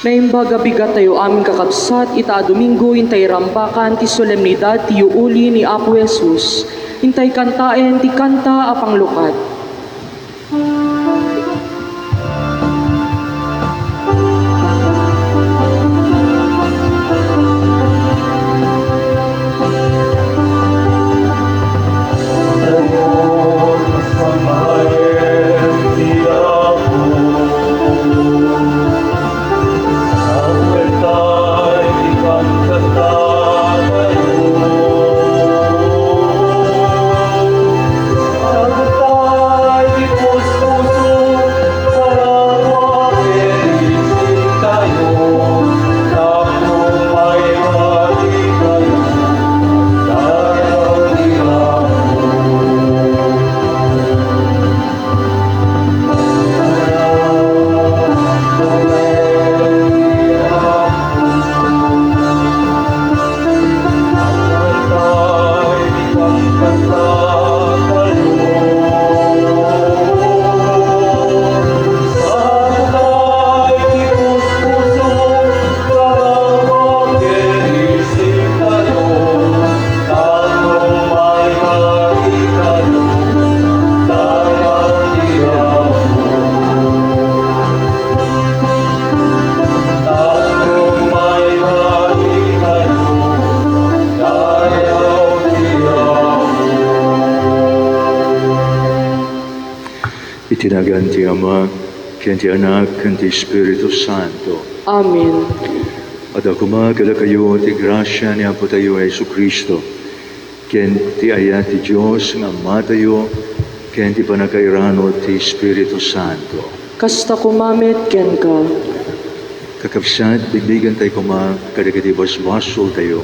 Naimbaga bigat tayo aming kakabsat, ita Domingo, intay rambakan, ti solemnidad, ti uli ni Apo Jesus. Intay kantaen, ti kanta apang lukat. Itinagan ti Ama, ken ti Anak, ken ti Espiritu Santo. Amen. At akuma kada kayo ti grasya ni Apo tayo Jesu Kristo, ken ti ayat ti Diyos nga Ama tayo, ken ti panakairano ti Espiritu Santo. Kasta kumamit ken ka. Kakabsat, bigbigan tayo kuma, kada kati basbasol tayo,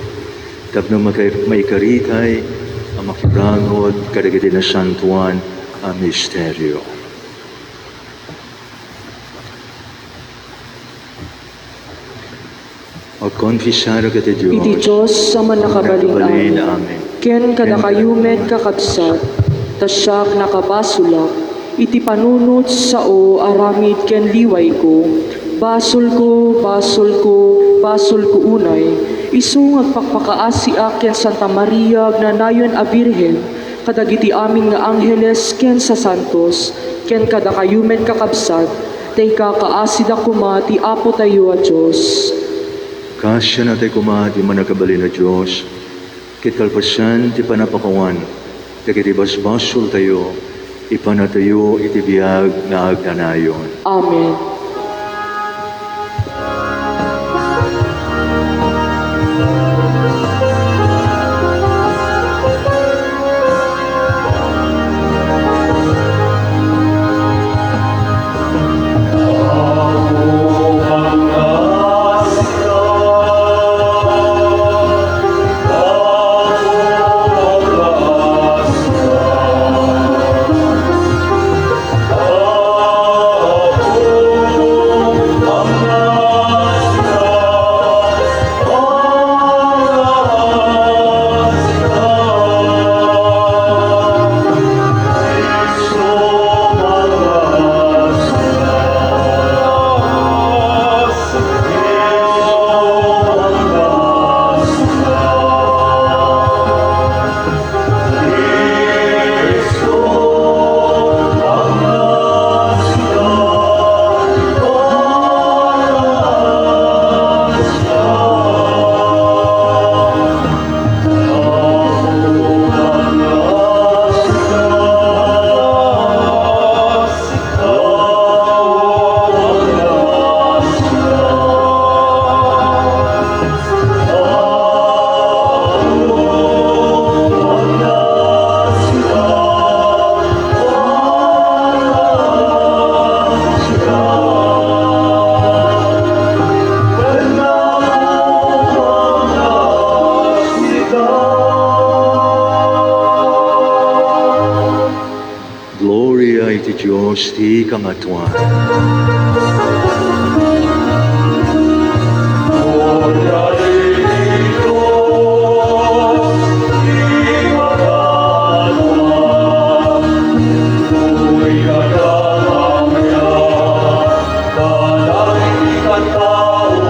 tapno maikaritay, ang makiranod, kada kati nasantuan, ang misteryo. O konfisaro kati Diyos, Iti Diyos sa manakabalin amin. ken kada kayumet kakabsat, tasyak nakabasulak, iti panunot sao aramid ken liway ko, basol ko, basol ko, basol ko unay, isung agpakpakaasi ken Santa Maria agnanayon a Birhen, kadagiti aming nga angheles ken sa santos, ken kada kayumet kakabsat, tay kakaasi da kuma ti Apo tayo a Diyos. Kasya na tayo kuma, di manakabali na Diyos, kit kalpasan ti panapakawan, kagiti basbasol tayo, ipanatayo iti biyag na agnanayon. Amen. Diyos ti kamatuan. Tao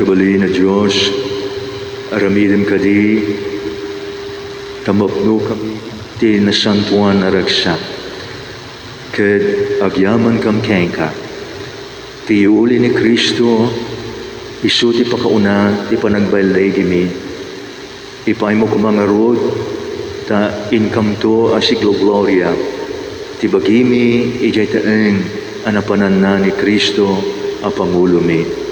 managkabali na Diyos, aramidem kadi, tamapno kami, ti nasantuan aragsak, kad agyaman kam kengka, ti uli ni Kristo, isu ti pakauna, ti panagbalay gimi, ipay mo kumangarod, ta income to asiglo gloria, ti bagimi, ijay taeng, anapanan na ni Kristo, apangulo mi.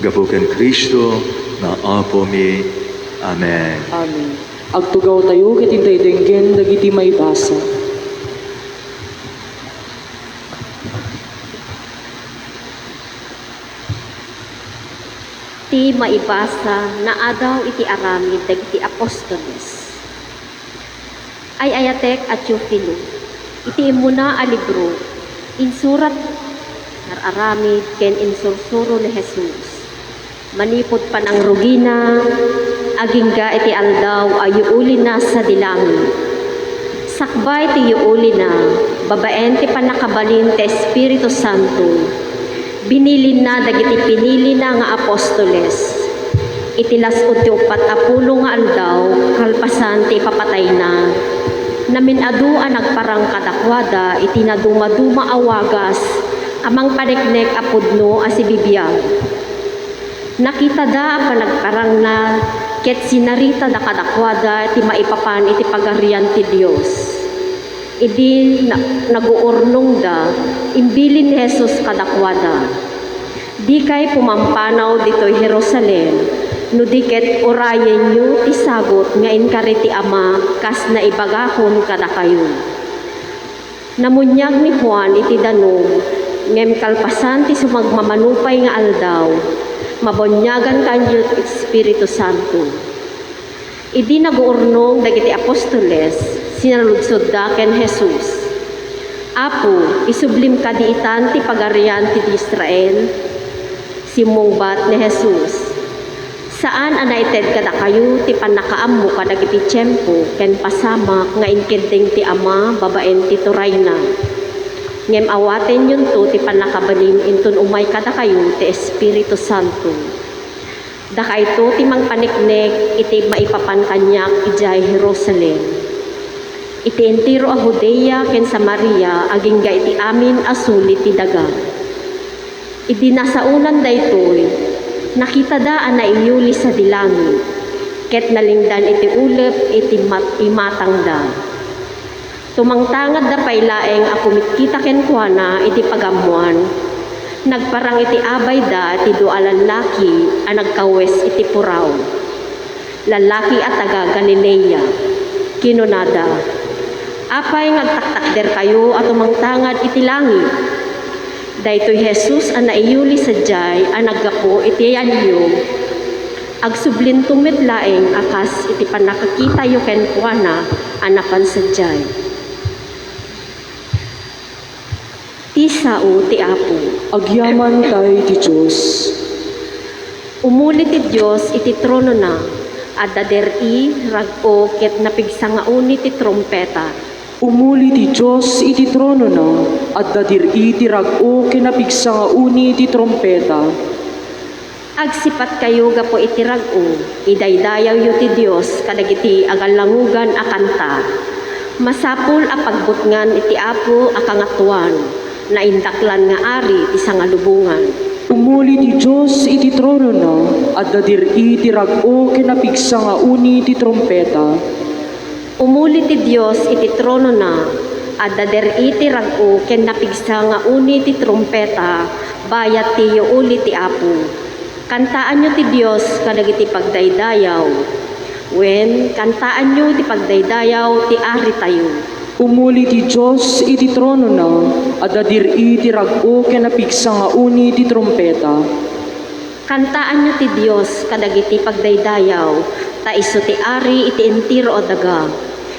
Gapukan Kristo, na apo mi. Amen. Amen. Agtugaw tayo, kitintay denggen, dagiti may basa. Ti maibasa na adaw iti aramid dagiti apostoles. Ay ayatek at Teofilo, iti imuna a libro, insurat nararamid ken insursuro ni Jesus. Manipod pan ang rugina, agingga iti aldaw ay uli na sa dilangi. Sakbay ti uli na, babaen ti panakabalin ti Espiritu Santo. Binilin na dagiti pinili na nga apostoles. Itilasod ti 40 nga aldaw, kalpasan ti papatay na. Naminadu a nagparang kadakwada, itinaduma-duma awagas, amang paniknek apudno a si bibiyag. Nakita da pa nagparang na, ket sinarita da kadakwada, ti maipapan iti pagarian ti Dios. Idi naguurnong da, imbilin ni Jesus kadakwada. Di kay pumampanaw dito'y Jerusalem, no diket orayen nyo ti sagot nga inkari ti Ama, kas na ibagahon kada kayo. Namunyag ni Juan iti danog, ngem kalpasan ti sumagmamanupay nga aldaw, mabonyagan kanyo ti Espiritu Santo. Idi naguurnong dagiti apostoles, sinaludsod da ken Jesus. Apo, isublim kadiitan ti pagarian ti Israel. Simungbat ni Jesus. Saan anaited kada kayo ti panakaammo kadagiti tiyempo ken pasamak nga inkending ti Ama babaen ti turay na. Ngem awaten yun to ti panakabalin intun umay kada kayo ti Espiritu Santo. Daka ito ti mangpaniknek iti maipapan kanyak ijay Jerusalem. Iti entiro a Judea ken Samaria agingga iti amin asuli ti daga. Idi nasaunan daytoy, nakita daan na iyuli sa dilangi, ket nalingdan iti ulep iti imatang da. Tumangtangad da paylaeng a kumitkita ken kuana iti pagamuan, nagparang iti abay da ti dua lalaki a nagkawes iti puraw. Lalaki at taga Galilea, kinunada, apay ngagtaktakder kayo at tumangtangad iti langit. Daytoy Jesus ang naiyuli sa jay ang naggapo iti anyo, agsublin tumit laeng akas iti panakakita yu ken kuana anapan sa jay. Ti sao ti Apo, Agyaman tayo ti Diyos. umuli ti Dios iti trono na, at daderi rag-o ket napigsangauni ti trompeta. Umuli ti Diyos iti trono na, at dadiri ti rag-o kinapigsa nga uni ti trompeta. Agsipat kayo gapo iti rag-o, idaydayaw yu ti Dios kadagiti agalangugan a kanta. Masapul a pagbutngan iti Apo a kangatuan, na indaklan nga ari ti sangalubungan. Umuli ti Diyos iti trono na, at dadiri ti rag-o kinapigsa nga uni ti trompeta. Umuli ti Dios iti trono na, at daderi ti rag-o ken napigsa nga uni ti trompeta, bayat ti uli ti Apo. Kantaan nyo ti Dios kadagiti pagdaydayaw. Wen, kantaan nyo ti pagdaydayaw ti ari tayo. Umuli ti Diyos iti trono na, at dadiri ti rag-o kinapigsa nga uni ti trompeta. Kantaan nyo ti Dios kadagiti pagdaydayaw, ta iso ti ari iti entiro o daga.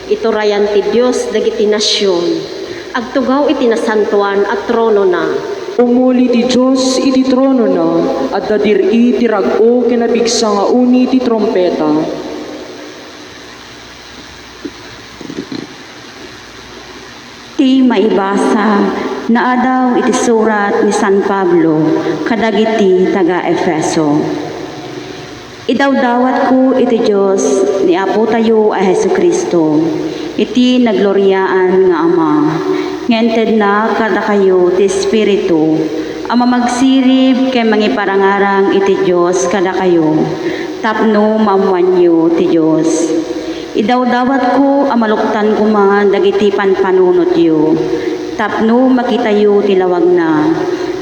Iturayan ti Dios dagiti nasyon, agtugaw iti nasantuan at trono na. Umuli ti Diyos iti trono na, at dadiri ti rag-o kinapigsa nga uni ti trompeta. Ti maibasa na adaw iti surat ni San Pablo kadagiti taga Efeso. Idawdawat ko iti Diyos ni Apo tayo ay Hesu Kristo. Iti nagloryaan nga Ama. Ngented na kada kayo ti Espiritu. Ama magsirib kay mangiparangarang iti Diyos kada kayo. Tapno mamuanyo ti Diyos. Idawdawat ko amaluktan ko man dagiti panpanunot yo. Tapno makitayo ti lawag na.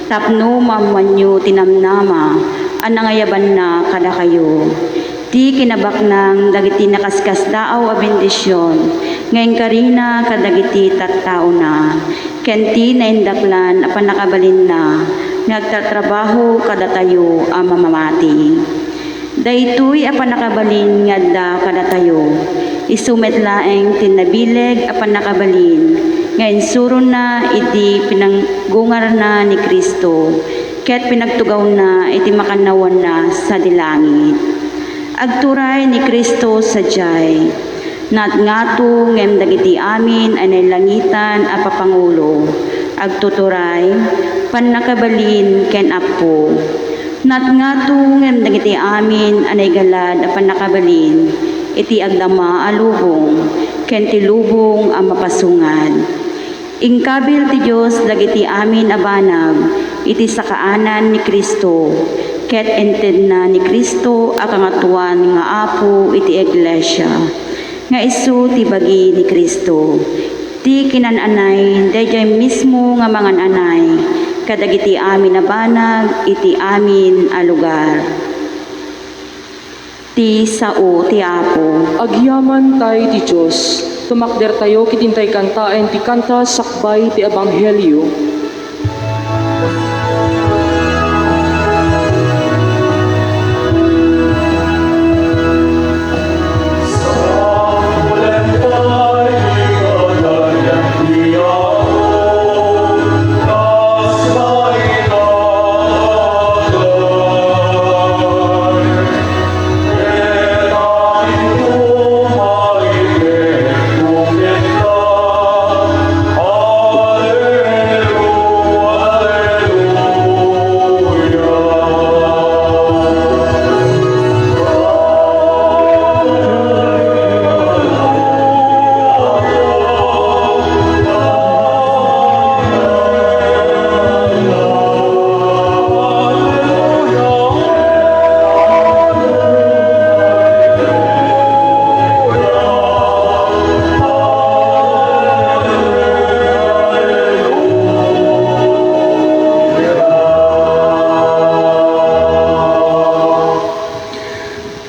Tapno mamuanyo tinamnama. Anangayaban na kada kayo. Ti kinabaknang dagiti nakaskas daaw a bendisyon. Ngayon karina kadagiti tattao na. Kenti na indaklan apan nakabalin na. Nagtatrabaho kada tayo ang mamamati. Daytoy apan nakabalin ngadda kada tayo. Isumet laeng tinabileg apan nakabalin. Ngayon suron na iti pinanggungar na ni Kristo. Ket pinagtugaw na iti makanawan na sa dilangit. Agturay ni Kristo sadyay. Natngato ngem dagiti amin anay langitan a papangulo. Agtuturay pannakabalin ken Apo. Natngato ngem dagiti amin anay galad a pannakabalin. Iti agdama a lubong ken ti lubong a mapasungad. Ingkabil ti Diyos dagiti amin a banag iti sakaanan ni Kristo. Ket ented na ni Kristo a kangatuan nga Apo iti iglesia. Nga isu ti bagi ni Kristo. Ti kinananay dayjay mismo nga mangananay kadagiti amin a banag iti amin a lugar. Ti sao ti Apo. Agyaman tayo ti Diyos. Tumakder tayo kitintay kantaen ti kanta sakbay ti Ebanghelyo.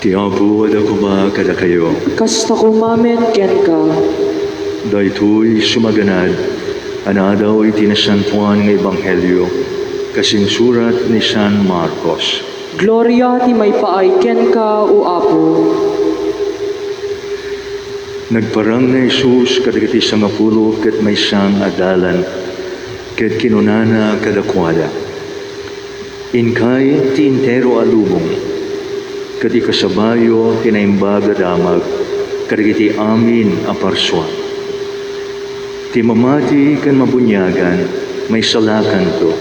Ti Apo ada kuma kada kayo. Kasta kumamen ken ka. Daytoy sumaganad. Anadaw iti nasantuan nga Ebanghelyo. Kasing surat ni San Marcos. Gloria ti may paay ken ka o Apo. Nagparang na Jesus kadagiti sangapulo ket may sang adalan. Ket kinunana kadakwada. Inkay ti intero alubong. Kadi kasabayo tinaimbaga damag, kadagiti amin a parswa. Ti mamati kan mabunyagan, may salakan to.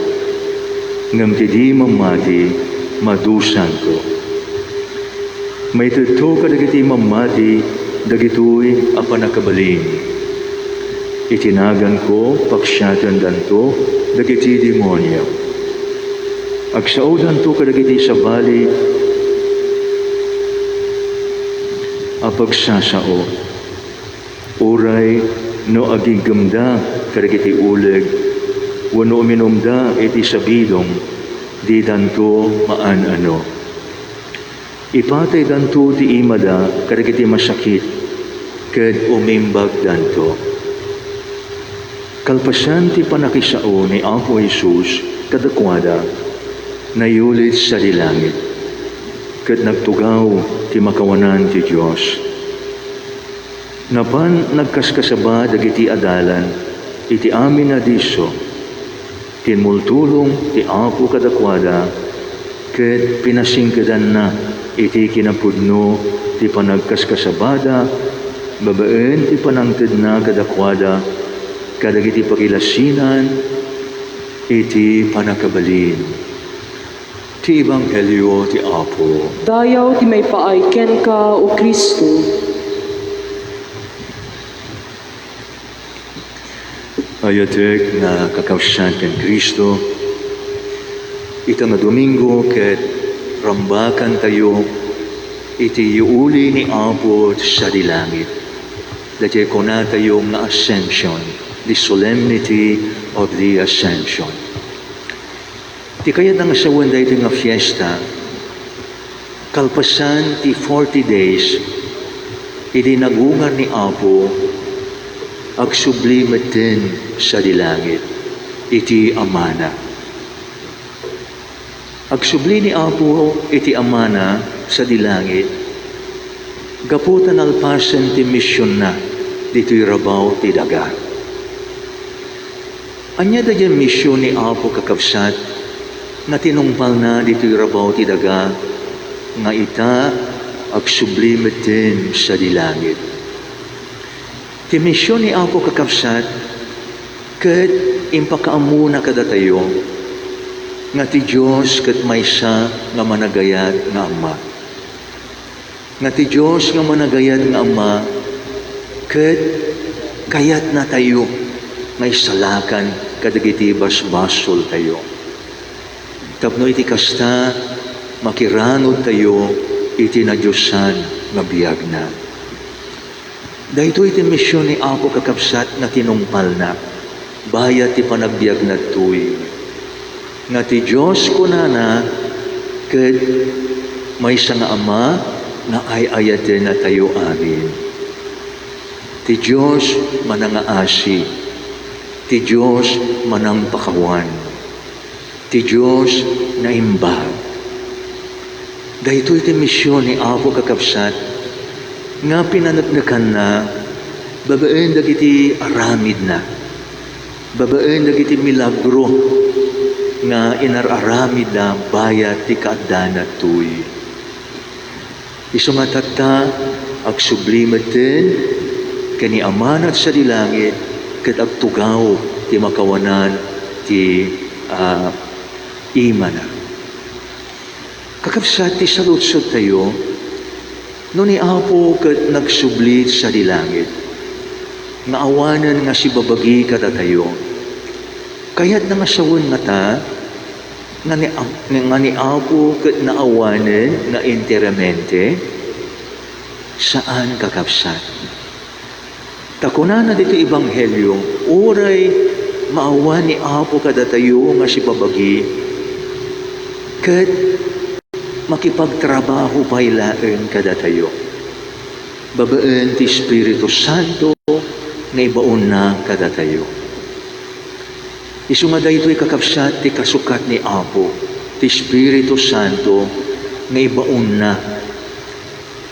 Ngam ti di mamati, madusan to. May tuto kadagiti mamati, dagitoy a panakabalin. Itinagan ko, paksyatan danto, dagiti demonyo. Agsaudan to kadagiti sabali, apagsasao. Uray no agigamda kadagiti uleg, wano minumda iti sabidong, di danto maan-ano. Ipatay danto di imada kadagiti masakit, ket umimbag danto. Kalpasan ti panakisao ni Apo Jesus kadakwada, nayulit sa dilangit, ket nagtugaw ti makawanan ti Diyos. Napan nagkaskasaba dagiti adalan, iti amin na diso, tinmultulong ti Apo kadakwada, ket pinasingkadan na iti kinapudno ti panagkaskasabada, babaen ti panangted na kadakwada, kadagiti pagilasinan, iti panakabalin. Ti Ebanghelyo ti Apo. Dayaw ti may paay ken ka o Kristo. Ayatek nga kakawsan ken Kristo, ita nga Domingo ket rambakan tayo iti iuli ni Apo sa dilangit. Dati ko na tayo nga Ascension, the solemnity of the Ascension. Ti kaya nga sa wanda ito nga fiesta, kalpasan ti 40 days, iti nagungar ni Apo, ag sublimet din sa dilangit, iti amana. Ag subli ni Apo, iti amana sa dilangit, gaputan alpasan ti misyon na, dito'y rabaw ti daga. Anya da dyan misyon ni Apo kakabsat, na tinungpal na dito'y rabaw ti daga, nga ita ag sublimet din sa dilangit. Ti misyon ni Apo kakabsat, ket impakaamuna kada tayo, nga ti Diyos ket maysa nga managayat nga Ama. Nga ti Diyos nga managayat nga Ama, ket kayat na tayo nga isalakan kadagiti basbasol tayo. Tapno iti kasta, makiranod tayo iti na Diyosan nga biyag na. Dahito iti misyon ni Apo kakabsat na tinungpal na, bayat ti panagbiag na tuy. Nga ti Diyos ko na, ket may nga Ama na ay-ayate na tayo amin. Ti Diyos manangaasi, ti Diyos manang pakawan, ti Diyos na imbag. Dahito iti misyon ni Apo kakabsat, nga pinanagnakan na, babaen dagiti aramid na, babaen dagiti milagro, nga inararamid na bayat ti kaadana tuy. Isu nga tatta, ag sublimet din, kani amanat sa dilangit, ket agtugaw ti makawanan ti imana. Kakabsat ti saludsod tayo, no ni Apo ket nagsublit sa dilangit, nga awanan nga si babagi kada tayo, kayat na nga sawon nga ta, nga ni Apo ket naawanan nga interamente, saan kakabsat? Takuna na dito Ebanghelyo, oray maawa ni Apo kada tayo nga si babagi, ket makipagtrabaho pailaen kada tayo. Babaen ti Espiritu Santo nga ibaon na kada tayo. Isu nga daytoy kakabsat ti kasukat ni Apo, ti Espiritu Santo nga ibaon na,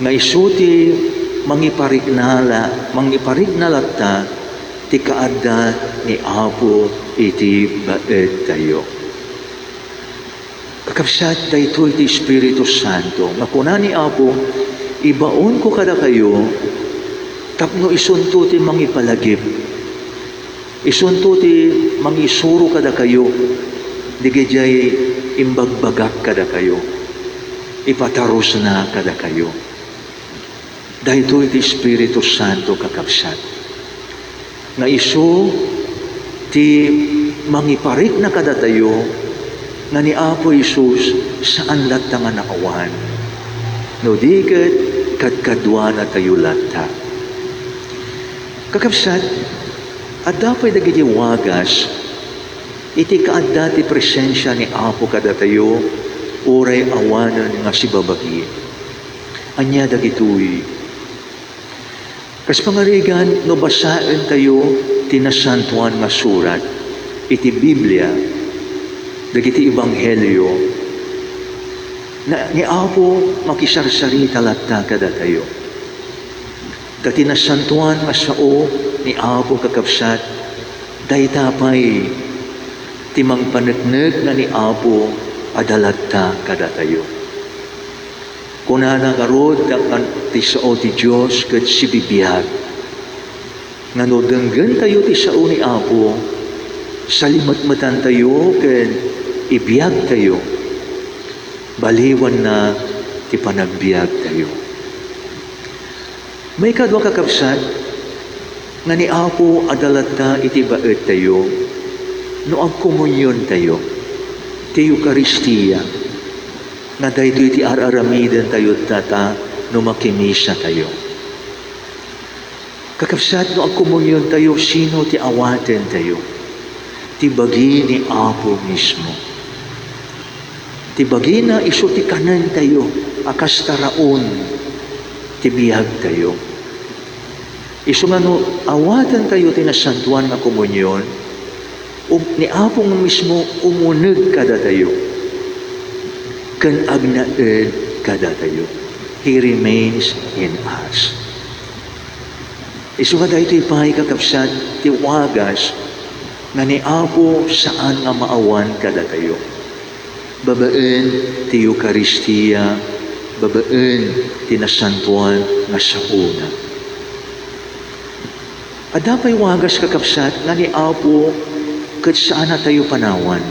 nga isu ti mangiparignala ta, ti kaadda ni Apo iti baet tayo. Kakabsat daytoy ti Espiritu Santo, nga kuna ni Apo, ibaon ko kada kayo, tapno isunto ti mangipalagip, isunto ti mangisuro kada kayo, digijay imbagbagak kada kayo, ipataros na kada kayo. Daytoy ti Espiritu Santo kakabsat, nga isu ti mangiparik na kada tayo, nga ni Apo Isus saan latta nga nakawan. No di kadkadwa na tayo latta. Kakabsat, at dapat dagiti wagas, iti kaadda ti presensya ni Apo kada tayo, oray awanan nga si babagi. Anya dagitoy. Kas pangarigan, no basaan tayo tinasantuan nga surat, iti Biblia, dagiti Ebanghelyo, na ni Apo makisarsarita latta kada tayo. Dati nasantuan nga sao ni Apo kakabsat, daytapay timang panagnag na ni Apo adalatta kada tayo. Kunana karod ti sao ti Diyos ket si bibiyag. Nanodenggen tayo ti sao ni Apo, salimatmatan tayo ken ibiyag tayo. baliwan na ti panagbiag tayo. May kadwa kakabsat, nga ni Apo adalata iti baet tayo, no ang komunyon tayo, ti Eucharistia, nga dahito iti araramiden tayo tata, no makimisa tayo. Kakabsat, no ang komunyon tayo, sino ti awaten tayo? Ti bagi ni Apo mismo. Ti bagi na iso ti kanan tayo, akas taraon, ti biyag tayo. Iso nga no, awatan tayo tinasantuan na komunyon, ni Apo nga mismo umunag kada tayo. Kan agnaed kada tayo. He remains in us. Iso nga dahito ipay kakapsat, ti wagas, nga ni Apo saan nga maawan kada tayo. Babaen ti Eucharistia, babaen ti nasantuan nga sa una. Adapay wagas kakapsat nga ni Apo kat saan na tayo panawan.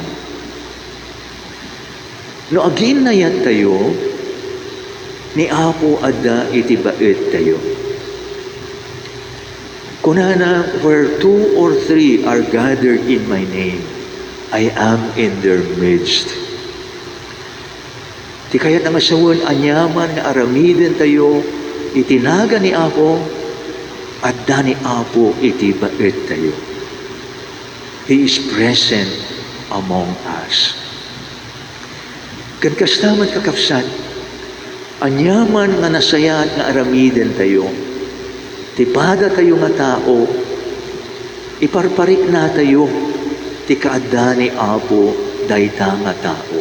No agin na yan tayo, ni Apo adda iti baet tayo. Kunana, where 2 or 3 are gathered in my name, I am in their midst. Ti kayat nga sawan, anyaman nga aramiden tayo, itinaga ni Apo, at dani Apo iti baet tayo. He is present among us. Kan kastaman kakapsat, anyaman nga nasayat nga aramiden tayo, tipada tayo nga tao, iparparik na tayo, ti kaadda ni Apo dayta nga tao.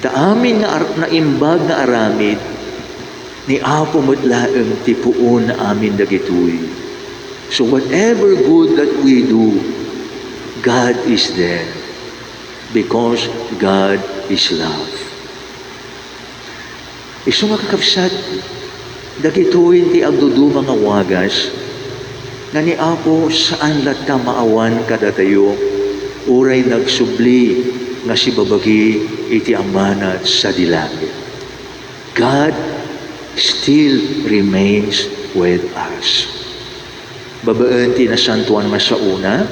Taamin nga naimbag nga aramid, ni Apo mutlaeng tipuon na amin dagitoy. So whatever good that we do, God is there. Because God is love. Iso nga kakapsat, dagitoy ti agdudu mga wagas, na ni Apo saan lata maawan kada tayo, uray nagsubli nga si babagi iti amanat sa dilangit. God still remains with us. Babaen ti nasantuan nga sa una,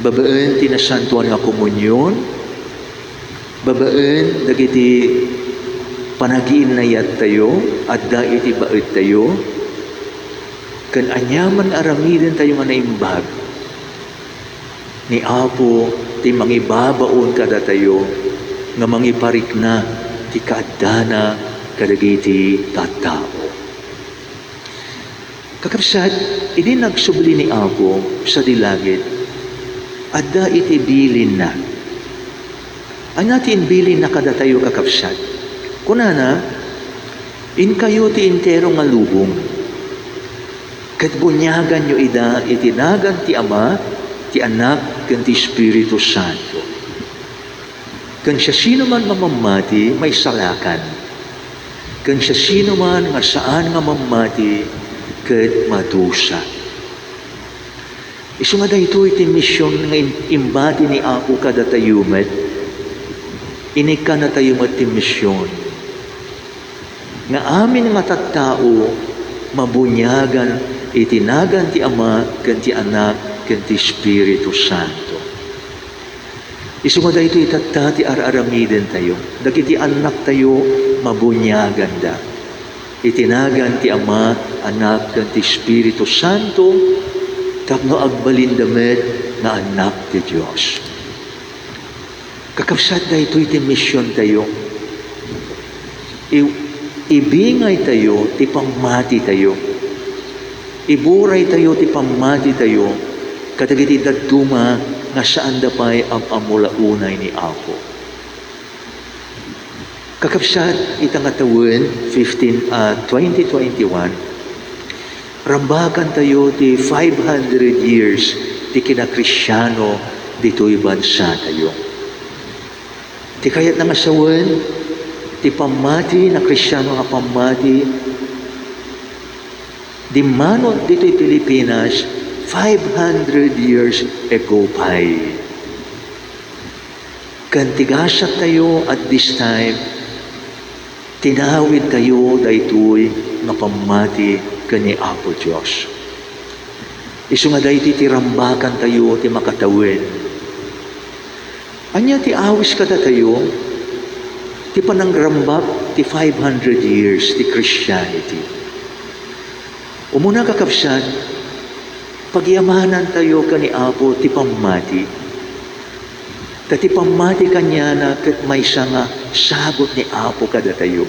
babaen ti nasantuan nga komunyon, babaen dagiti panagiinayat tayo, adda iti baet tayo, kan anyaman aramiden tayo nga naimbag, ni Apo ti mangibabaon kada tayo, nga mangiparik na ti kaadana kadagiti tattao. Kakapsat, ini nagsubli ni Apo sa dilangit, adda iti bilin na. Ang natin bilin na kada tayo kakapsat. Kunana, in kayo ti intero nga lubong. Kat bunyagan nyo ida, itinagan ti Ama, ti Anak, kan ti Espiritu Santo. Kan siya sino man mamamati, may salakan. Kan siya sino man nga saan nga mamati, kat madusa. Isu nga dahito iti misyon nga imbadi ni Apo kada tayumet, inika na tayumet ti misyon. Nga amin nga tattao, mabunyagan, itinagan ti Ama, kan ti Anak, kan ti Espiritu Santo. Isu nga dahito itatta ti araramiden tayo, dagiti anak tayo, mabunyagan da. Itinagan ti Ama, Anak, kan ti Espiritu Santo, tapno agbalindamed na anak ti Diyos. Kakapsat na ito iti misyon tayo. Ibingay tayo, ti pamati tayo. Iburay tayo, ti pamati tayo, kadagiti daduma, nga saan dapay ang amulaunay ni Apo. Kakapsat, itang atawin, 2021, rambakan tayo ti 500 years ti kinakristyano dito'y bansa tayo. Ti kayat nga sawan, ti pamati na kristyano nga pamati, di manot dito'y Pilipinas, 500 years ago pa'y. Kantigasat tayo at this time, tinawid tayo daytoy nga pamati kani Apo Diyos. Isu nga dayti tirambakan tayo ti makatawin. Anya ti awis kada tayo, ti panangrambak ti 500 years ti Christianity. Umuna kakapsyan, pagyamanan tayo kani Apo ti pamati. Tati pamati kanya na kat may nga sagot ni Apo kada tayo.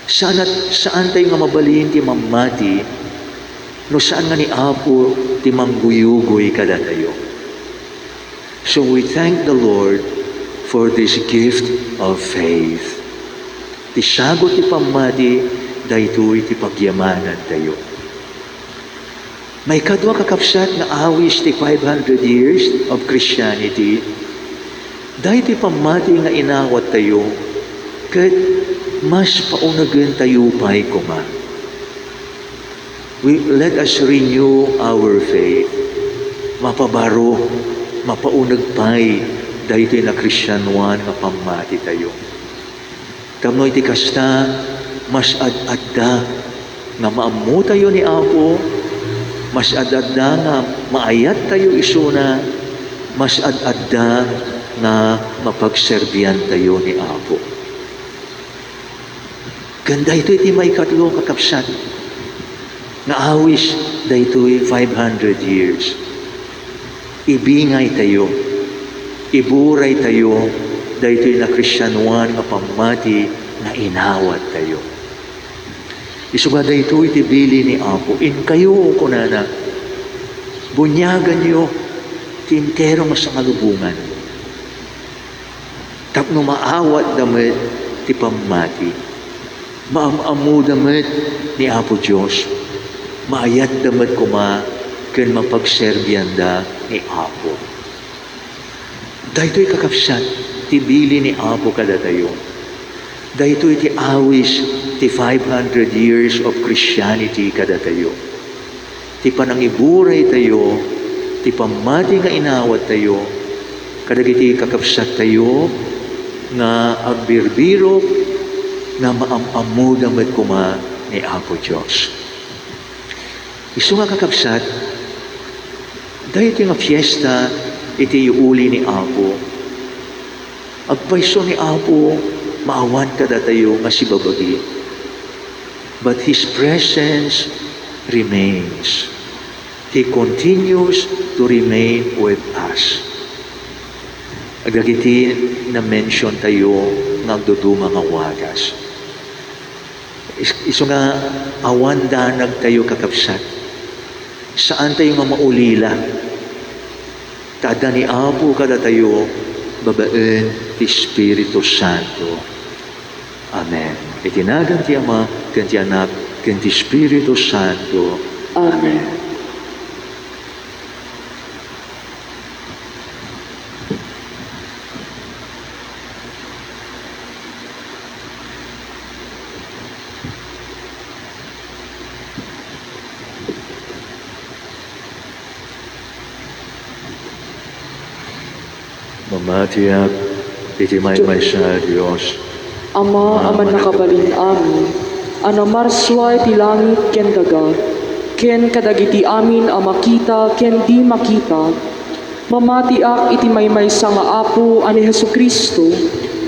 Saan tayo nga mabalin ti mamati, no saan nga ni Apo ti mangguyugoy kada tayo. So we thank the Lord for this gift of faith. Ti sagot ti pamati, daytoy ti pagyamanan tayo. May kadwa kakapsat na awis ti 500 years of Christianity. Dahil ti pamati nga inawat tayo, kat mas paunagan tayo pa'y kuma. Let us renew our faith. Mapabaro, mapaunag pa'y dahil ti na Christianuan nga pamati tayo. Kamno iti kasta, mas ad-adda nga maamu tayo ni Apo, mas ad-adda nga maayat tayo isuna, mas ad-adda nga mapagserbiyan tayo ni Apo. Ganda ito iti may katlo kakapsat. Nga awis daytoy 500 years. Ibingay tayo, iburay tayo, daytoy na Kristyanuan nga pamati nga inawat tayo. Isuga daytoy iti bili ni Apo, in kayo kunana, bunyagan niyo tintero nga sa kalubungan. Tapno maawat damit ti pamati, maamamu damit ni Apo Diyos, maayat damit kuma, ken mapagserbiyan da ni Apo. Daytoy kakapsat, ti bili ni Apo kada tayo. Daytoy ti awis ti 500 years of Christianity kada tayo. Ti panangiburay tayo, ti pamati nga inawat tayo, kadagiti kakapsat tayo, nga agbirbiro, nga maamamu damat kuma ni Apo Diyos. Isu nga kakapsat, dahil nga fiesta, iti uli ni Apo. Agpaiso ni Apo, maawan kada tayo nga si babagi. But His presence remains. He continues to remain with us. Agagiti na mention tayo ng agduduma nga wagas. Iso nga awan danag tayo kakapsat. Saan tayo nga maulila? Kada ni Apo kada tayo babaen ti Espiritu Santo. Amen. Itinagan ti Ama, ken ti Anak, ken ti Espiritu Santo. Amen. Mamatiyak, iti may sa Diyos. Ama, aman nakabalin amin, anamarswa iti langit ken daga, ken kadagiti amin a makita ken di makita, mamatiak iti maysa nga Apo ani Jesucristo,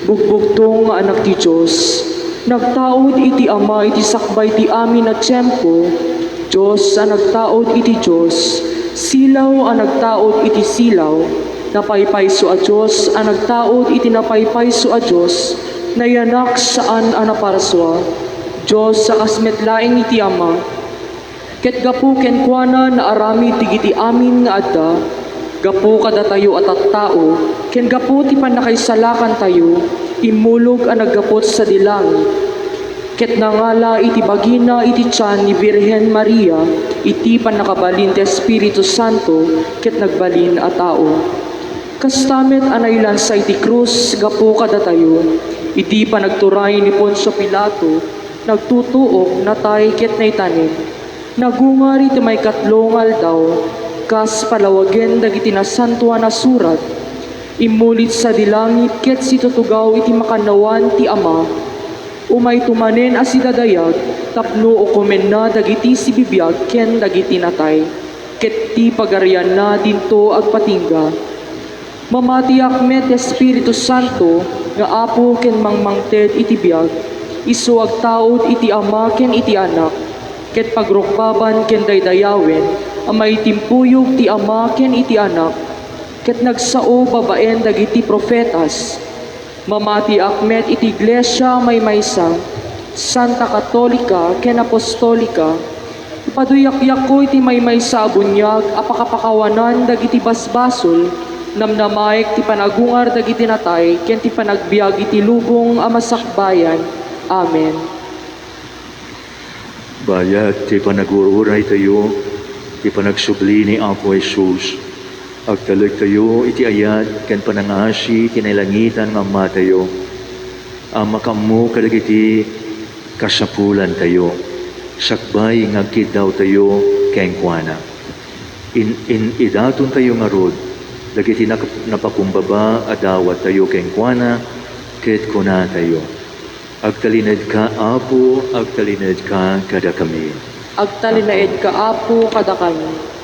bugbugtong nga anak ti Diyos, nagtaod iti Ama iti sakbay ti amin na tiyempo, Diyos a nagtaod iti Diyos, silaw a nagtaod iti silaw, napaypayso a Diyos a nagtaod iti napaypayso a Diyos, nayanak saan a naparswa, Diyos sa kasmetlaing iti Ama, ket gapu ken kuana na arami tigiti amin nga adda, gapu kada tayo at tao, ken gapu ti panakaisalakan tayo, imulog a naggapot sa dilang, ket nangala iti bagina iti tiyan ni Birhen Maria, iti panakabalin ti Espiritu Santo, ket nagbalin a tao. Kastamet anaylan sa iti krus, gapu kada tayo, iti pa nagturay ni Poncio Pilato, nagtutuok na tay ket na itanin, nagungari ti may katlong aldaw, kas palawagen dagiti nasantuan na surat, Imulit sa dilangit ket si tutugaw iti makanawan ti Ama. Umay tumanen as idadayag, tapno o komen na dagiti si bibiyag ken dagiti natay. Ket ti pagarian na dinto agpatingga. Mamatiak met Espiritu Santo, nga apo ken mangmangted iti biyag. Isu agtaod iti Ama ken iti Anak. Ket pagrukbaban ken daydayawen, amay timpuyog ti Ama ken iti Anak. Ket nagsao babaen dagiti profetas. Mamati akmet iti iglesia may maysa, Santa Katolika ken Apostolika. Ipaduyak-yak ko iti may maysa bunyag, apakapakawanan dagiti basbasol, namnamaik ti panagungar dagiti natay, ken ti panagbiag iti lubong a masakbayan. Amen. Bayat ti panagururay tayo, ti panagsubli ni Apo Jesus. Agtalag tayo iti ayat, ken panangasi kinailangitan nga Ama tayo. Makamu kadagiti kasapulan tayo. Sakbay ngagkid daw tayo kengkwana. Idaton tayo nga rod, dagiti napakumbaba adawat tayo kengkwana, ket kuna tayo. Agtalined ka, Apo, agtalined ka kada kami. Agtalinaed ka apo kada kami.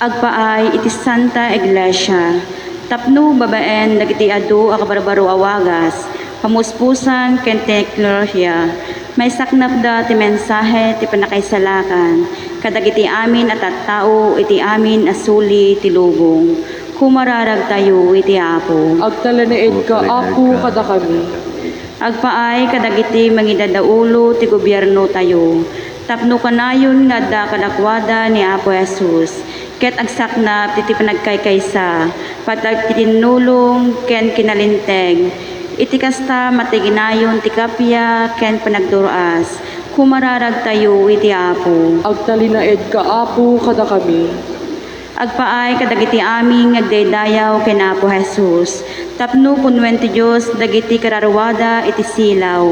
Agpaay iti Santa Iglesia, tapno babaen dagiti adu a kabarbaro awagas, pamuspusan ken teknolohiya, may saknap da ti mensahe ti panakaisalakan, kadagiti amin at tattao iti amin asuli ti lubong, kumararag tayo iti Apo. Agtalinaed ka apo kada kami. Agpaay kadagiti mangidadaulo ti gobyerno tayo, tapno kanayon nga da kadakwada ni Apo Jesus, ket agsaknap iti panagkaykaysa, patag tinulong ken kinalinteg, iti kasta matiginayon ti kapya ken panagduruas, kumararag tayo iti Apo. Agtalinaed ka apo kada kami. Agpaay kadagiti aming agdaydayaw ken Apo Jesus, tapno punwen ti Dios dagiti kararwada iti silaw,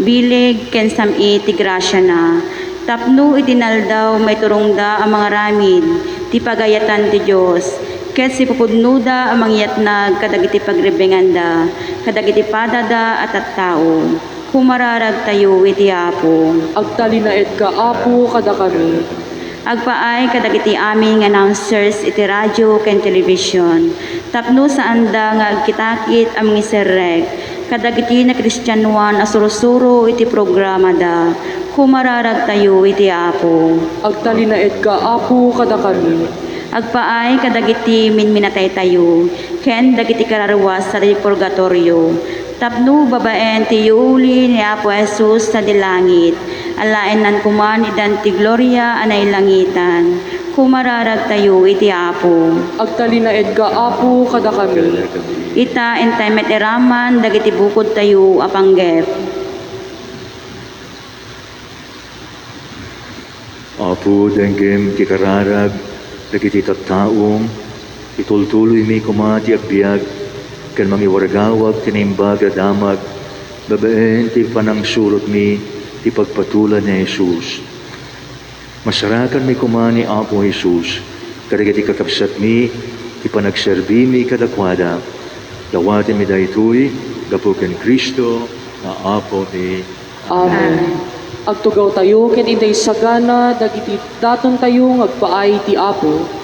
bilig ken sami ti grasya na. Tapno itinaldaw may turungda ang mga ramid, ti pagayatan ti Dios, ket si pupudnuda ang mangyatnag kadagiti pagrebenganda, kadagiti padada at tattao. Kumararag tayo iti Apo. Agtalinaed ka apo kada kami. Agpaay kadagiti aming announcers iti radyo ken television, tapno sa anda nga agkitakit ang iserrek, kadagiti na Kristyanuan a surusuro iti programa da, kumararag tayo iti Apo. Agtalinaed ka apo kada kami. Agpaay kadagiti minminatay tayo, ken dagiti kararwas sa purgatorio, tapno babaen ti uli ni Apo Jesus sa dilangit, alaen nan kuman idan ti gloria anay langitan, kumararag tayo iti Apo. Agtalinaed ka apo kada kami. Ita entimet eraman dagiti bukod tayo apanggep. Apo, denggem ti kararag, dagiti tattaong, itultuloy mi kumati agbiag, ken mangiwaragawag tinimbag damag, babaen ti panangsurot mi, ti pagpatulan ni Jesus. Masarakan mi kumani Apo Jesus, kadagiti kakabsat mi, ti panagserbi mi kadakwada, dawatin mi daytoy, gapu ken Kristo, na Apo mi. Amen. Agtugaw tayo ken inday sagana dagiti daton tayo ngagpaay ti apo. Amen.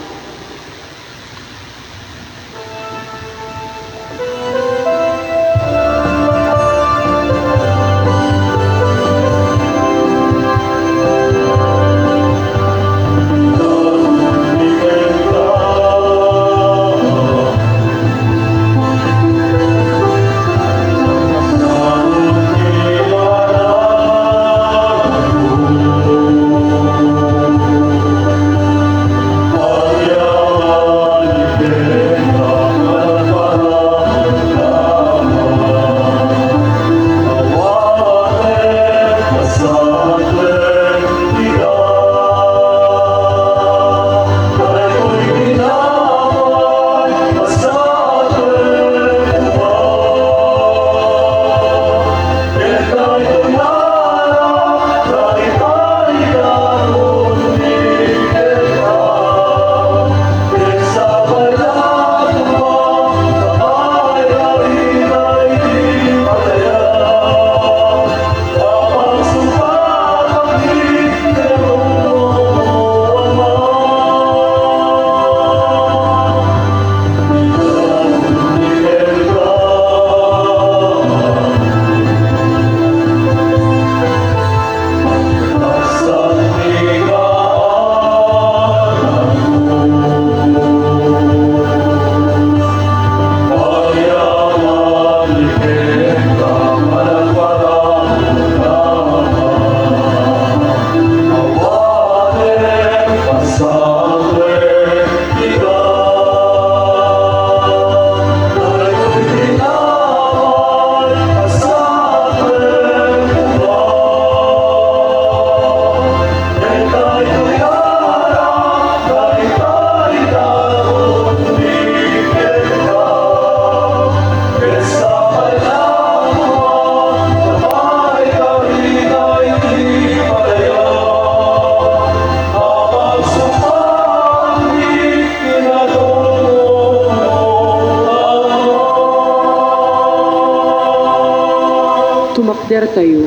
pader tayo.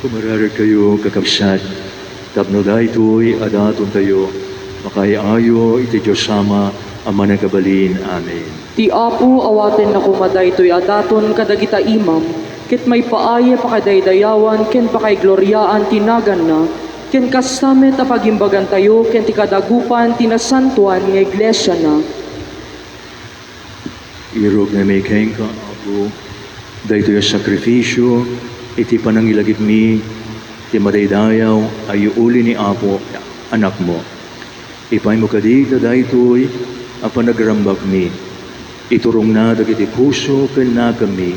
Kumararig kayo kakabsat, tapno daytoy adaton tayo, makaiayo iti Diyos sama, Ama nagabalin. Amen. Ti Apo awaten na kumaday to'y adaton kadagita imam, ket may paaye pakadaydayawan ken pakaigloriaan tinagan na, ken kastamet a pagimbagan tayo ken ti kadagupan tinasantuan nga iglesia na. Irog na may kain ka, Apo, daytoy a sakripisyo, iti panangilagip mi, ti madaydayaw, ay uli ni Apo, anak mo. Ipay mo kadi, daytoy, a panagrambak mi. Iturong na dagiti puso, ken na kami,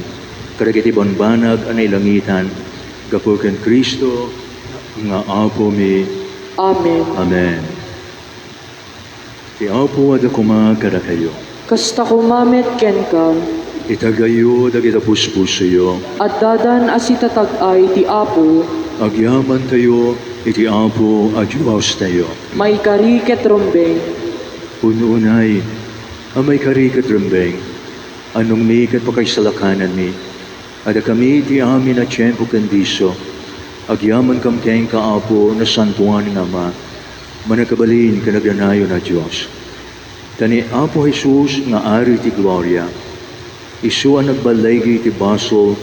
kadagiti banbanag anay langitan, gapo ken Kristo, nga Apo mi. Amen. Amen. Ti Apo ada kuma kada kayo. Kasta kumamet ken ka, Itagayo dagita puspusoyo. at dadan asitatag-ay ti Apo, Agyaman tayo, iti Apo at Diyos tayo. may kari ket rumbeng. Ununay, amay karikat rembeng, anong mi kat pakaisalakanan mi, ada kami ti amin at tiyempo kandiso, agyaman kam keng kaapo na santuan ng Ama, manakabalin kanaganayo na Diyos. Tani Apo Jesus nga ari ti gloria, isu ang nagbalay ti basol,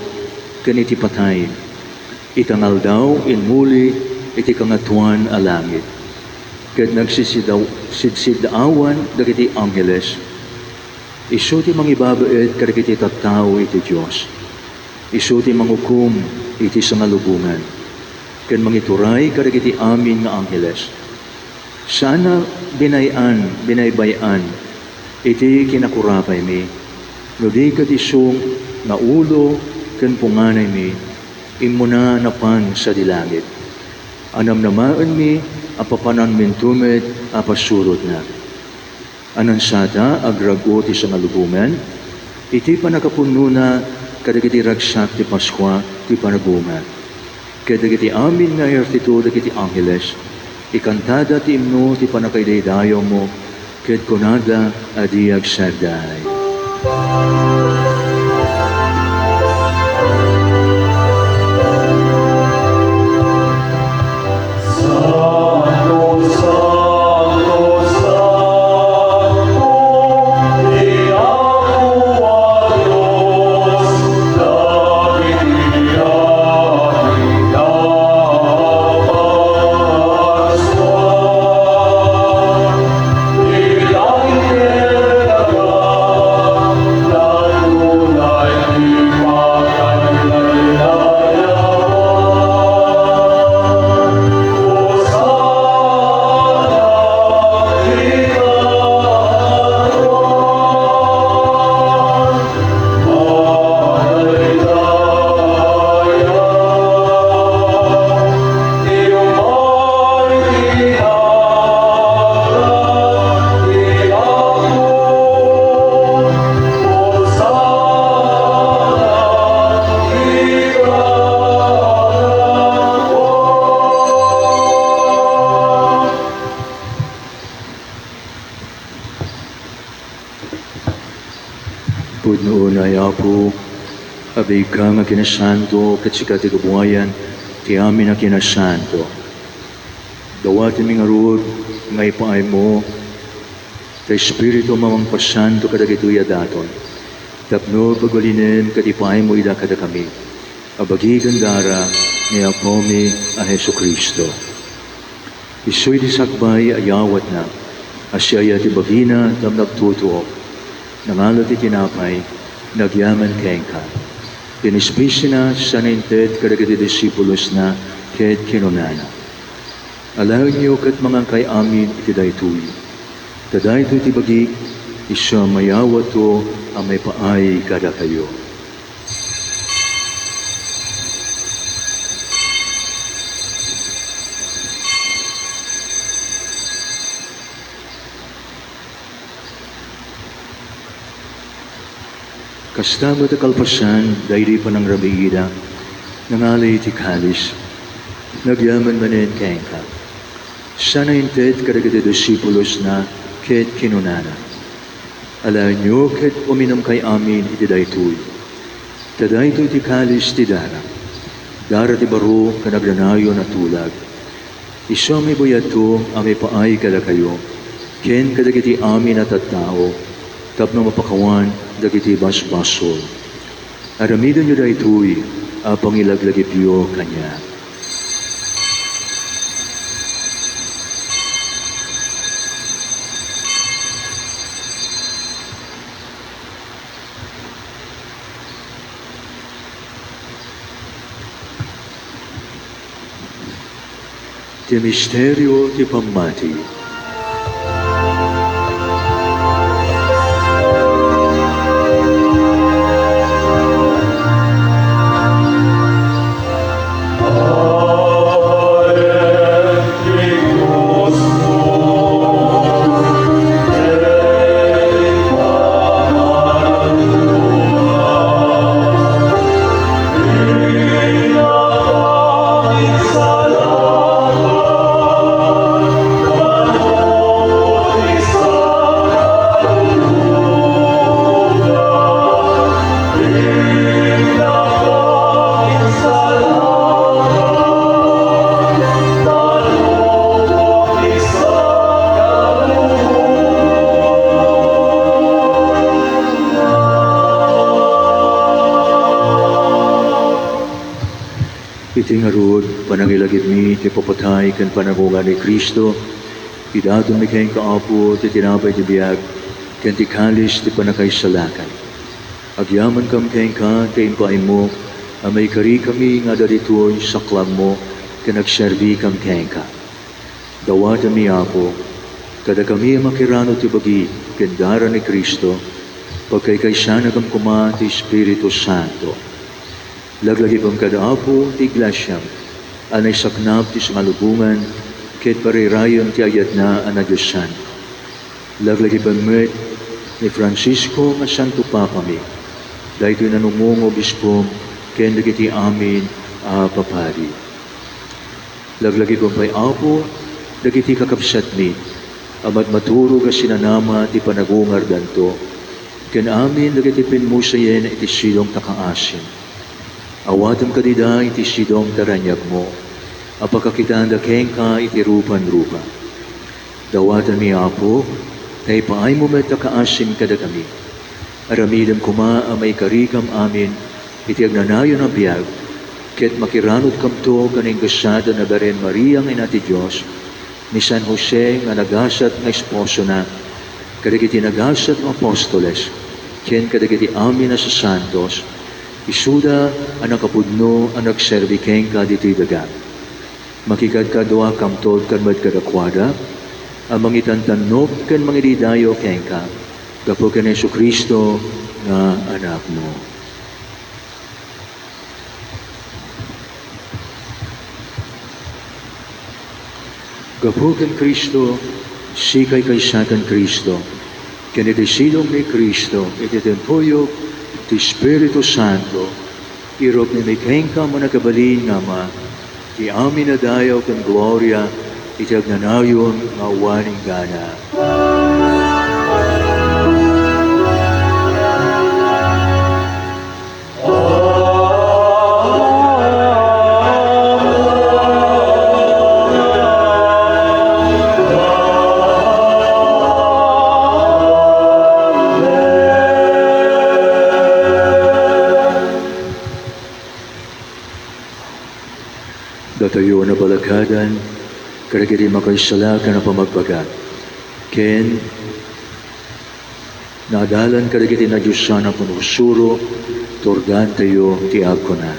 kaniti patay, itangal daw in muli iti kangatuan a langit. Ket nagsisidaawan dagiti angeles, isu ti mangibabaet kadagiti tattao iti Dios, isu ti mangukum iti sangalubungan, ken mangituray kadagiti amin nga angeles. Sana binaybayan iti kinakurapay mi, no di kat isung na ulo ken punganay mi, imuna napan sa dilangit. Anam namaan mi, apapanan mintumet, apasurot na. Anansata, agragot isang alubungan, iti panakapuno na kadagiti ragsak ti Paskwa, ti panagungan. Kadagiti amin nga ertito, dagiti angeles, ikantada ti imno, ti panakaidaydayo mo, ket konada adiag sarday. Pudnoon ay Apo, abay ka nga kinasanto, kat sikat ikabuhayan, ti amin na kinasanto. Dawatin mi nga ruod, nga ipaay mo, ta Espiritu mamang pasanto kadagituya daton. Tapno pagwalinen, kat ipaay mo ida kada kami. Abagi gandara, ni Apo mi a Heso Kristo. Isu'y disakbay ayawat na, asya ti bagina tam nagtutuo. Nangalot itinapay, nagyaman kengka. Dinispisi na sa nainted kadagiti disipulos na ket kinunana. Alayon niyo kat mga kay amin iti daytoy. Tadaytoy iti bagi, isya mayawat to ang may paay kada kayo. Kastama ta kalpasan, dahil pa ng rabiida, nangalay ti kalis, nagyaman manen kengka. Sana inted kadagiti disipulos na ket kinunana. Alayon nyo ket uminom kay amin iti daytoy. Tadaytoy ti kalis ti dara, Darati baro kanagranayo na tulag. Iso may buyato ame paay kada kayo. Ken kadagiti amin at tao. Tapno mapakawan dagiti basbasol. Aramidon nyo da ito'y pangilaglagipyo kanya. Ti misteryo ti pamati. Iti ngarod, panangilagid mi, ti papatay, kan panagungan ni Kristo, idaton mi kayong kaapo, ti tinapay ti biyag, kan ti kalis, ti panakaisalakan. Agyaman kam kayong ka, ti impain mo, amay kari kami nga daritoy saklang mo, kan nagservi kam kayong ka. Dawatan mi apo, kada kami makirano ti bagi, kan dara ni Kristo, pagkaykaysana kam kuma ti Espiritu Santo. Laglagi pang kadaapo ti iglesia, anay saknap ti sangalubungan, ket parirayon ti ayat na anadyosan. Laglagi pang met ni Francisco nga Santo Papa mi, dahito nanumong obispo, ken dagiti amin papari. Laglagi pang pay apo, dagiti kakabsat mi, amat maturo ka sinanama ti panagungar danto, ken amin dagiti pinmusayen iti silong takaasin. Awatam kadida iti sidong taranyag mo, apakakitaan da kengka iti rupan-rupa. Dawatan mi apo, kay paay mo met takaasim kada kami. Aramidam kuma amay karikam amin, iti agnanayo na biyag, ket makiranod kamto kaning gasada na Beren Maria ng Inati Diyos, ni San Jose nga nagasat nga esposo na, kadagiti nagasat ng apostoles, ken kadagiti amin na sa santos, isuda ang nakapudno ang nagservi keng ka dito'y daga. Makikad kadwa kamtod kan madkadakwada, ang mangitantanok kan mangididayo keng ka, gapo kan Yesu Kristo nga anak mo. Gapo kan Kristo, sikay kaysa kan Kristo, kanidesilong ni Kristo, iti tempuyok, ti Espiritu Santo, irok ni Mikengka managabalin nga ma, ti amin na dayaw kan gloria, iti agnanayon nga waning gana. Datayo na balakadan, karagiri makaisala ka na pamagbaga. Ken, nadalan karagiri na Diyosan ang punusuro, torgan tayo tiag ko na.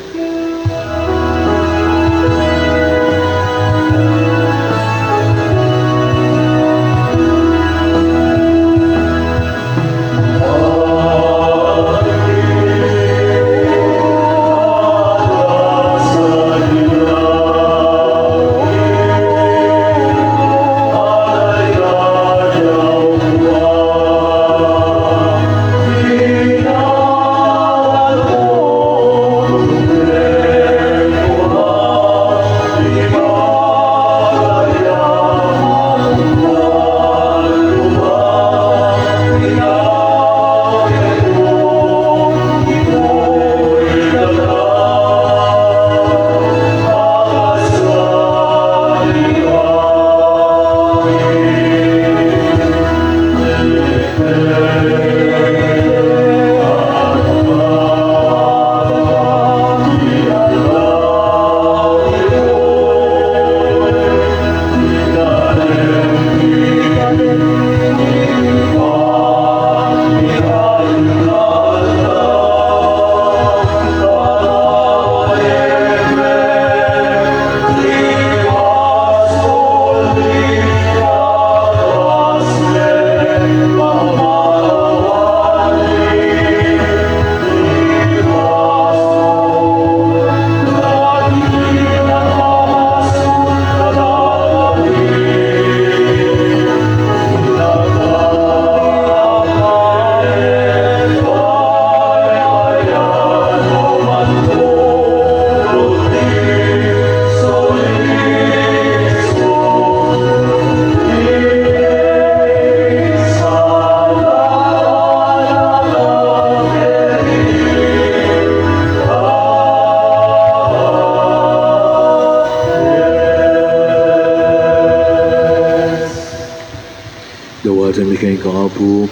Batan mi kayong kaapo,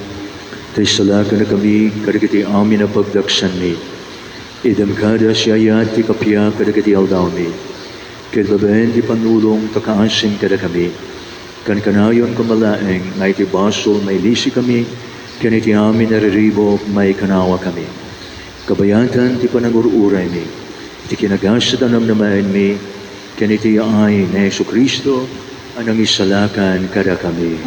tayo sala ka na kami, kadagiti amin na pagdaksan mi. Idam kada siya ti kapya kadagiti aldaw mi. Kadlabayan di panulong takaasing kada kami. Kan kanayon kumalaeng, na iti basol may lisi kami, kan iti amin nariribo may kanawa kami. Kabayatan ti panangururay mi, ti kinagasad ang namnamain mi, kan iti ay na Yesu Kristo, anang isalakan kada kami.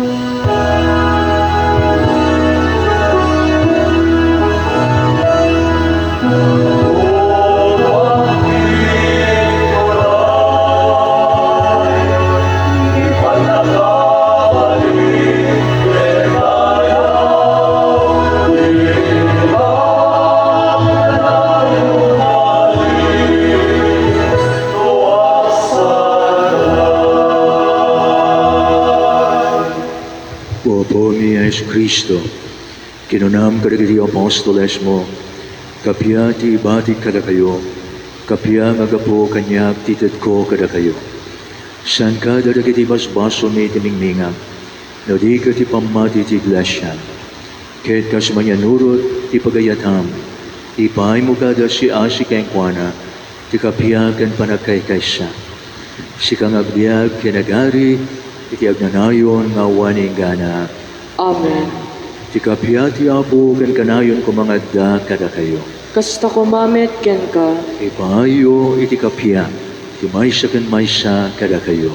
Opo mi Yesu Kristo, kinunam kadagiti apostoles mo, kapya ti ibati kada kayo, kapya magapo kanyak titid ko kada kayo. San ka dadagiti basbaso mi timingmingang, no di ka ti pamati ti iglesia, kahit kas manyanurot ti pagayatam, ipay mo kada si asi kengkwana, ti kapya kan panagkaykaysa. Si kang agbiag kinagari, iti agnanayon nga waning gana. Amen. Ti kapya ti apo kan kanayon kumangadda kada kayo. Kasta kumamet ken ka, Ipayo iti kapya, ti maysa kan maysa kada kayo.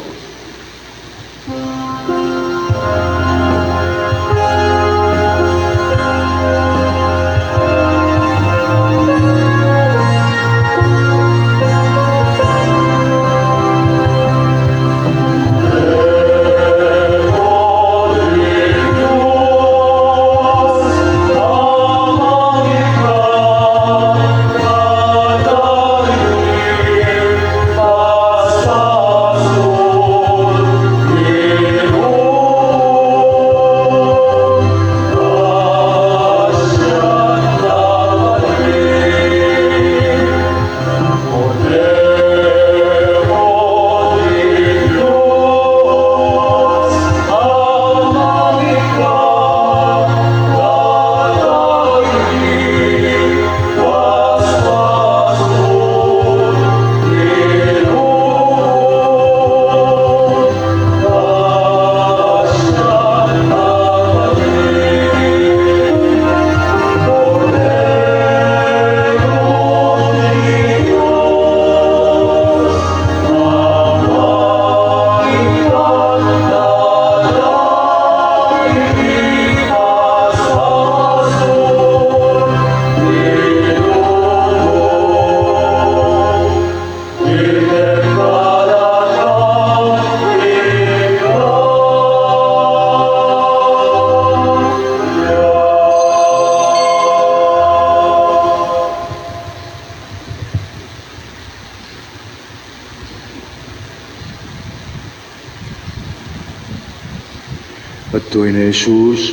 At to'y na Jesus,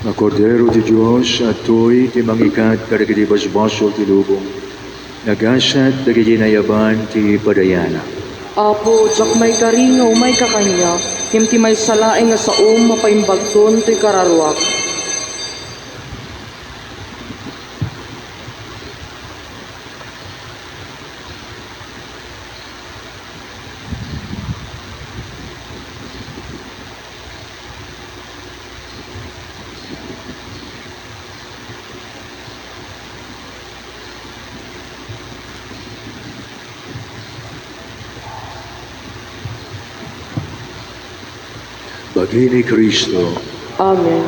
na Kordero di Diyos, at to'y ti mangikat kadagiti basbaso ti lubong, nagasat dagiti nayaban ti padayana. Apo, jak may kari nga umay kakanya, himti may salaeng nga saom mapaimbagton to'y kararwak. Bagi ni Kristo, Amen.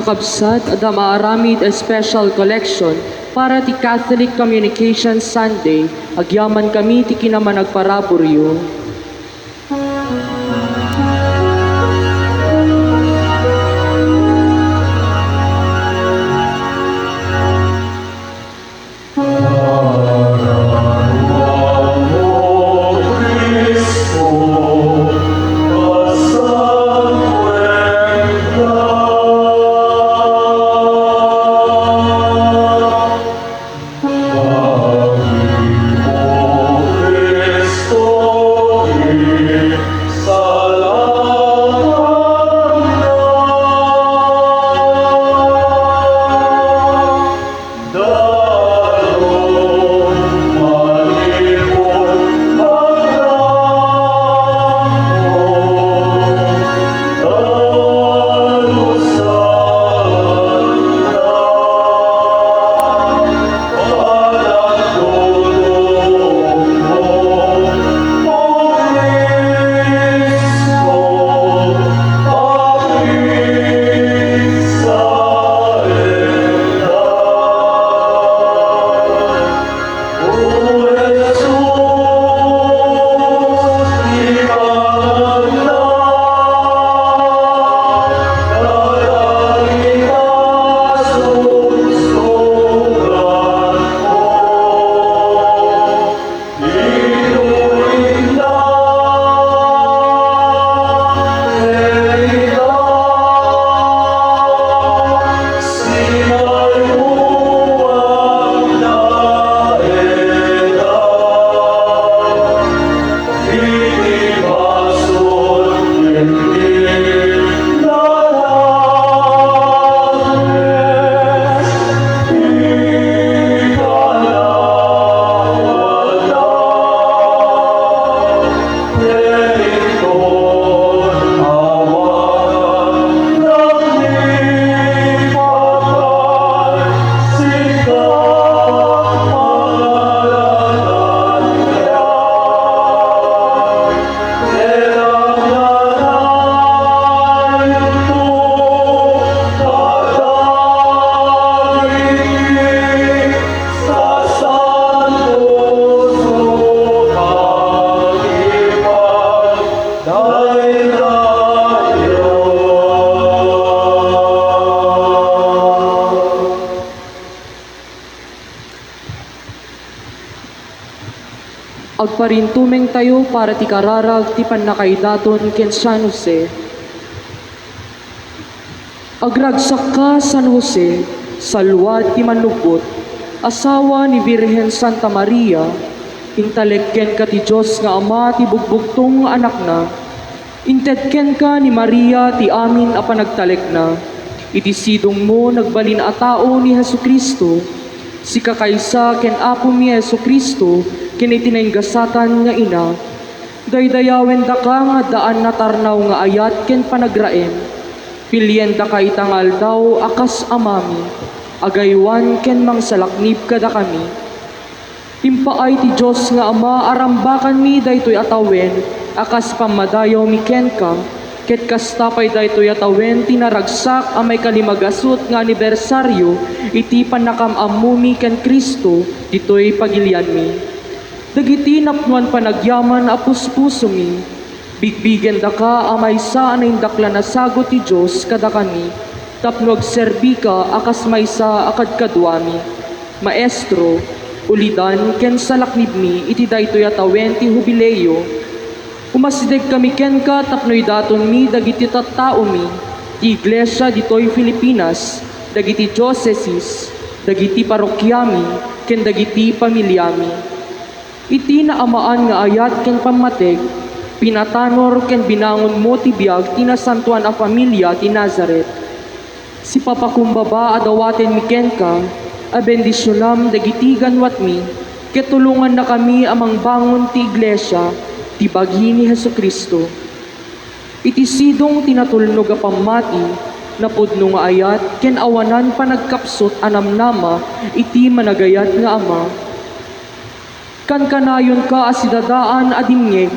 kakabsat ada maaramid a special collection para ti Catholic Communication Sunday. Agyaman kami ti kinamanagparaburyo. Agparintumeng tayo para ti kararag ti pannakaidaton ken San Jose. Agragsak ka, San Jose, salwad ti manlupot, asawa ni Birhen Santa Maria, intalekken ka ti Diyos nga Ama ti bugbugtong anak na, intedken ka ni Maria ti amin a panagtalek na, iti sidong mo nagbalin a tao ni Jesucristo, si kakaysa ken apo mi Jesucristo, ken itinenggasatan nga ina, daydayawen da ka nga daan na tarnaw nga ayat ken panagraem, pilyen da ka itangal daw akas amami, agaywan ken mangsalaknib kada kami. Impaay ti Diyos nga Ama arambakan mi daytoy atawen, akas pamadayaw mi ken ka, ket kastapay daytoy atawen tinaragsak a may kalimagasut nga anibersaryo, iti panakamamumi ken Kristo, ditoy pagilian mi. Dagiti napnuan panagyaman a puspuso mi, bigbigen da ka amay sa anindakla na sagot ti Diyos kada kami, tapno agserbi ka akas maysa akad kadwami. Maestro, ulidan ken salaknib mi iti daytoy atawen ti hubileyo, umasideg kami ken ka tapnoy daton mi dagiti tattao mi, ti iglesia ditoy Filipinas, dagiti dioceses, dagiti parokyami, ken dagiti pamilyami. Iti naamaan nga ayat ken pammateg, pinatanor ken binangon mo ti biag tinasantuan a pamilya ti Nazaret. Si papakumbaba adawaten mi ken ka, a bendisyonam dagiti ganwat mi, ket tulungan na kami amang bangon ti iglesia, ti baghi ni Jesucristo. Iti sidong tinatulnog a pammati, napudno nga ayat ken awanan panagkapsot anamnama iti managayat nga Ama. Kankanayon ka asidadaan adimngeg,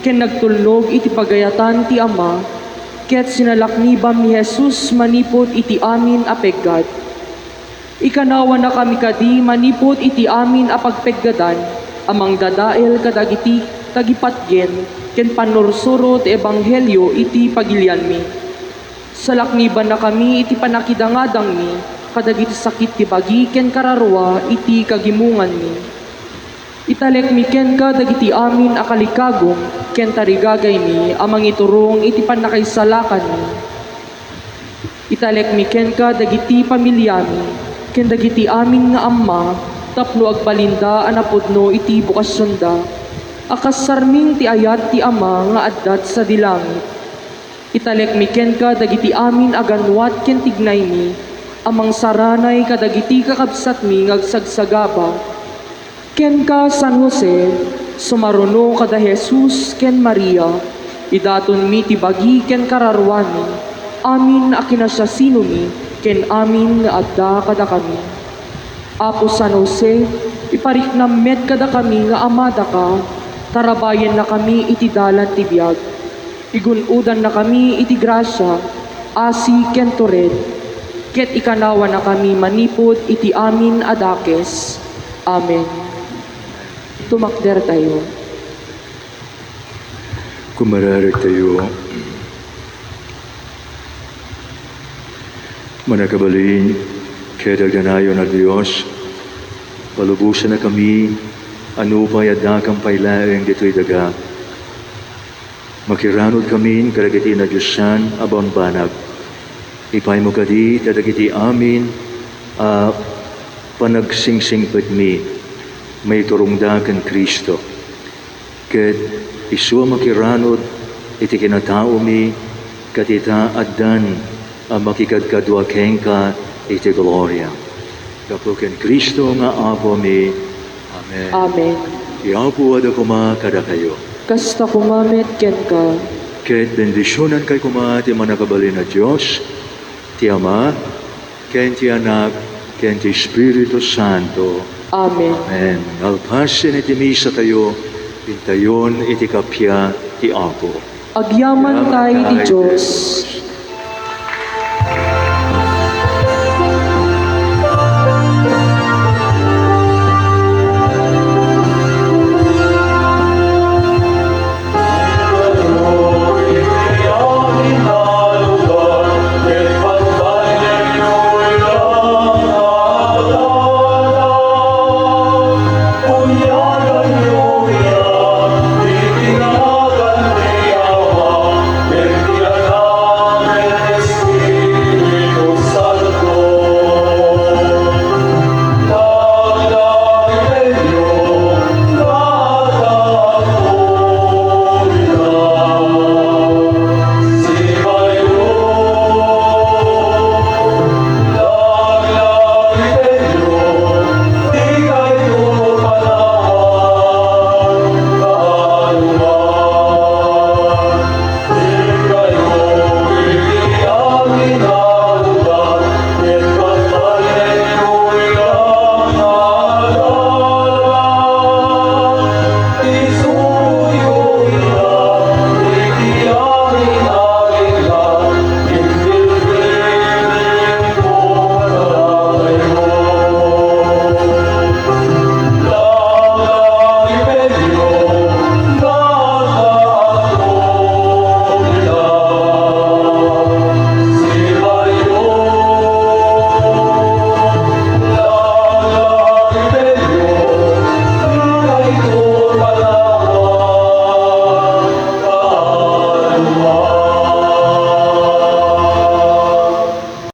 ken nagtulnog iti pagayatan ti Ama, ket sinalaknibam ni Jesus manipod iti amin a peggad. Ikanawa na kami kadi manipod iti amin a pagpeggadan, amang dadael kadagiti tagipatgen, ken panursuro ti ebanghelyo iti pagilian mi. Salakniban na kami iti panakidangadang mi, kadagiti sakit ti bagi ken kararwa iti kagimungan mi. Italek mi ken ka dagiti amin akalikagom ken tarigagay mi amang iturong iti panakaisalakan mi. Italek mi ken ka dagiti pamilya mi ken dagiti amin nga amma tapno agbalinda anapudno iti bukasyon da. Akas sarming ti ayat ti ama nga addat sa dilangit. Italek mi ken ka dagiti amin aganwat ken tignay mi amang saranay kadagiti kakabsat mi ngagsagsagaba. Ken ka San Jose, sumaruno kada Jesus ken Maria, idaton mi ti bagi ken kararwani, amin a kinasasino mi, ken amin nga adda kada kami. Apo San Jose, ipariknam met kada kami nga amada ka, tarabayan na kami iti dalan ti biag. Igunudan na kami iti grasya, asi ken tured, ket ikanawa na kami manipod iti amin adakes. Amen. Tumakder tayo. Kumararag tayo. Manakabalin, kedaganayon na Diyos, palubusan na kami, ano pa yadakang pailaeng dito'y daga. Makiranod kami, karagiti na Diyosan, abang banag. Ipay mo kadi, kadagiti amin, panagsingsingpad mi, may turungda kan Kristo. Ket isua makiranod iti kinatao mi katita addan ang makikadkadwa kengka iti gloria. Kapo ken Kristo nga apo mi. Amen. Amen. Iapo ada kuma kada kayo. Kasta kumamet ken ka. Ket bendisyonan kay kuma ti manakabalin na Diyos, ti Ama, ken ti Anak, ken ti Espiritu Santo. Amen. Amen. Alpasin iti misa tayo, pintayon iti kapya ti Apo. Agyaman tayo di Diyos.